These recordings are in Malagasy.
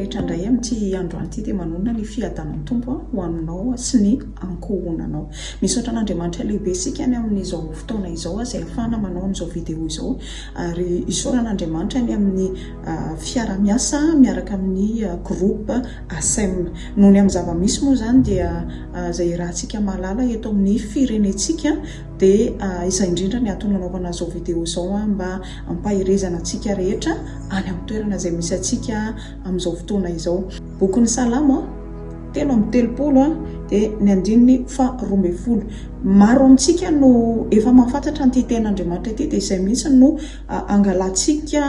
rehetra indray amin'ity androany ity dia manonona ny fiadanan'ny tompo ho aminao sy ny ankohonanao. Misaotra an'Andriamanitra lehibe sika ny amin'izao fotoana izao izay ahafahana manao amin'izao video izao, ary isaorana Andriamanitra ny amin'ny fiara-miasa miaraka amin'ny groupe ASEM. Noho ny amin'ny zava-misy moa izany dia izay rahantsika mahalala eto amin'ny firenentsika dia izay indrindra ny antony nanaovana izao video izao mba hampahirezana antsika rehetra any amin'ny toerana izay misy antsika amin'izao fotoana izao. Boky ny Salamo 3:30 dia ny andininy 12. Maro amintsika no efa mahafantatra an'ity ten'Andriamanitra ity dia izay mihitsy no angalantsika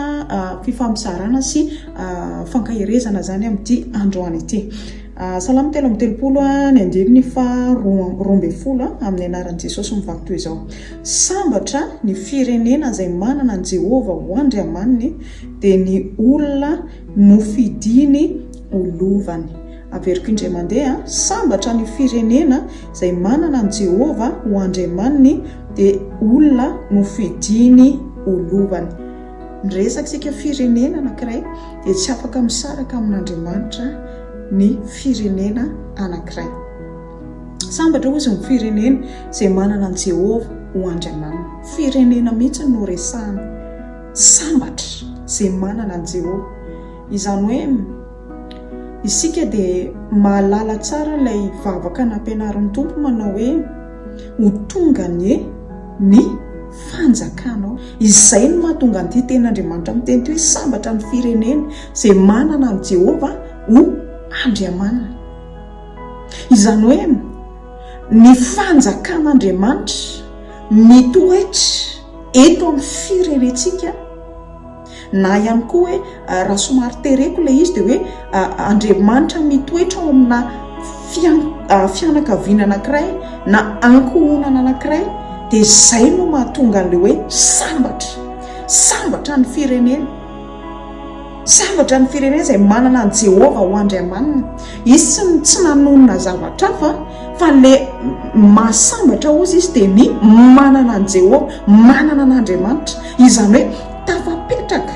fifampisarana sy fankahirezana zany amin'ity androany ity. Salamo 3:30 ny andininy 12 amin'ny anaran'i Jesosy mivaky toy izao: sambatra ny firenena izay manana an Jehova ho andriamaniny, dia ny olona no fidiny olovany. Averiko indray mandeha: sambatra ny firenena izay manana an Jehova ho andriamaniny, dia olona no fidiny olovany. Miresaka sika firenena anankiray dia tsy afaka misaraka amin'Andriamanitra ny firenena anankiray. Sambatra ozy ny firenena izay manana an Jehova ho andriamaniny. Firenena mihitsy no resahana. Sambatra izay manana an Jehova. Izany hoe isika dia mahalala tsara ilay vavaka nampianarin'ny tompo manao hoe ho tonga ny fanjakanao. Izay no mahatonga an'ity ten'Andriamanitra amin'ny teny hoe sambatra ny firenena izay manana an Jehova ho andriamanina. Izany hoe ny fanjakan'Andriamanitra mitoetra eto amin'ny firenentsika, na ihany koa hoe raha somary tereko ilay izy dia hoe Andriamanitra mitoetra ao amina fianakaviana anankiray na ankohonana anankiray, dia izay no mahatonga an'ilay hoe sambatra ny firenena. Sambatra ny firenena izay manana an Jehova ho andriamanina. Izy tsy nanonona zavatra fa le mahasambatra ozy izy dia ny manana an Jehova, manana an'Andriamanitra. Izany hoe tafapetraka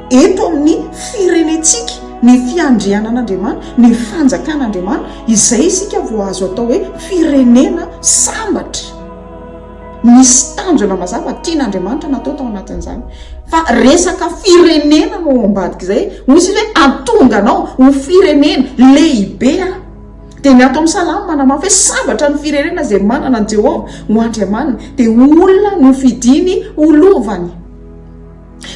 eto amin'ny firenentsika ny fiandrianan'Andriamanitra, ny fanjakan'Andriamanitra. Izay isika vao azo atao hoe firenena sambatra. Misy tanjona mazava tian'Andriamanitra natao tao anatin'izany. Fa resaka firenena no ambadika izay, misy hoe atonganao ho firenena lehibe. Dia ny ato amin'ny Salamo manamafy hoe sambatra ny firenena izay manana an Jehova ho andriamanina, dia olona no fidiny olovany.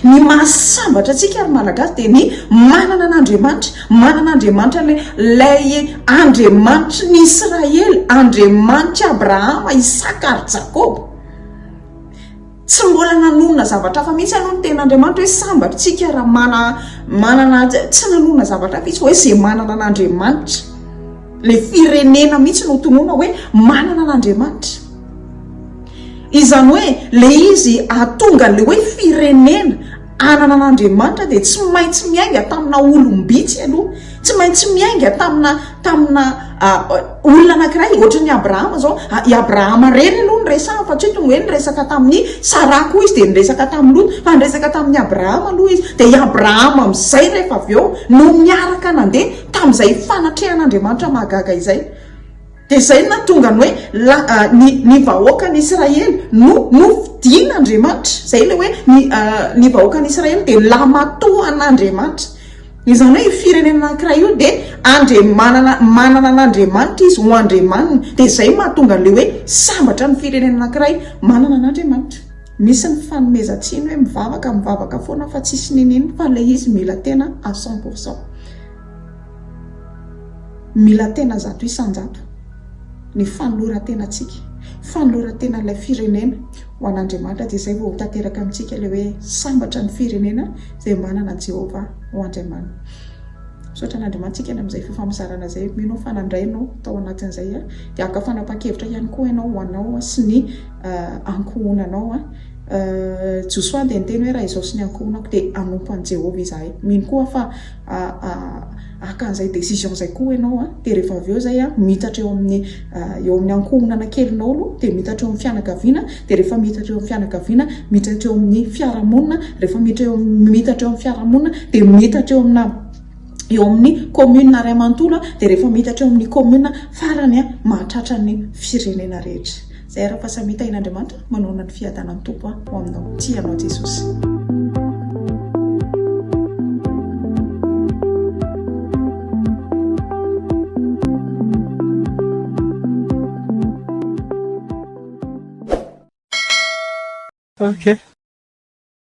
Ny mahasambatra antsika ary malagasy dia ny manana an'Andriamanitra, manana Andriamanitra lay Andriamanitra ny Israely, Andriamanitra Abrahama, Isaka ary Jakoba. Tsy mbola nanonona zavatra hafa mihitsy aloha ny ten'Andriamanitra hoe sambatra tsika raha manana tsy nanonona zavatra hafa mihitsy hoe izay manana an'Andriamanitra. Le firenena mihitsy no tonoana hoe manana an'Andriamanitra. Izany hoe le izy atonga le hoe firenena anana an'Andriamanitra dia tsy maintsy miainga tamina olombitsy aloha, tsy maintsy miainga tamina olona anankiray. Ohatra ny Abrahama zao, i Abrahama reny aloha ny resahana, fa tsy tonga hoe niresaka tamin'ny Sara koa izy dia niresaka tamin'ny Lot, fa niresaka tamin'ny Abrahama aloha izy. Dia i Abrahama amin'izay rehefa avy eo no miaraka nandeha tamin'izay fanatrehan'Andriamanitra mahagaga izay. Dia izay natonga ny hoe ny vahoakan'i Israely no fidin'Andriamanitra. Izay ilay hoe ny vahoakan'i Israely dia lamatoan'Andriamanitra. Izany hoe firenena anankiray io dia manana an'Andriamanitra izy ho andriamanina. Dia izay mahatonga an'ilay hoe sambatra ny firenena anankiray manana an'Andriamanitra. Misy ny fanomezan-tsiny hoe mivavaka foana fa tsisy ninino, fa ilay izy mila tena à 100%. Mila tena zato isan-jato ny fanoloran-tenantsika, fanoloran-tenan'ilay firenena ho an'Andriamanitra. Dia izay vao tanteraka amintsika ilay hoe sambatra ny firenena izay manana an Jehova ho andriamanina. Misaotra an'Andriamanitra ny amin'izay fifampisarana izay. Mino fanandrainao tao anatin'izay dia haka fanapa-kevitra ihany koa ianao ho anao sy ny ankohonanao. Josoa dia niteny hoe raha izao sy ny ankohonako dia anompo an Jehova izahay. Mino koa fa haka an'izay décision izay koa ianao dia rehefa avy eo izay mitatra eo amin'ny ankohonana kelinao aloha, dia mitatra eo amin'ny fianakaviana, dia rehefa mitatra eo amin'ny fianakaviana mitatra eo amin'ny fiarahamonina, rehefa mitatra eo amin'ny fiarahamonina dia mitatra eo amina eo amin'ny commune ray amanontolo dia rehefa mitatra eo amin'ny commune farany mahatratra ny firenena rehetra. Zay raha fahasamita in'Andriamanitra manona ny fiadanany tompo ho aminao tianao Jesosy. Okay.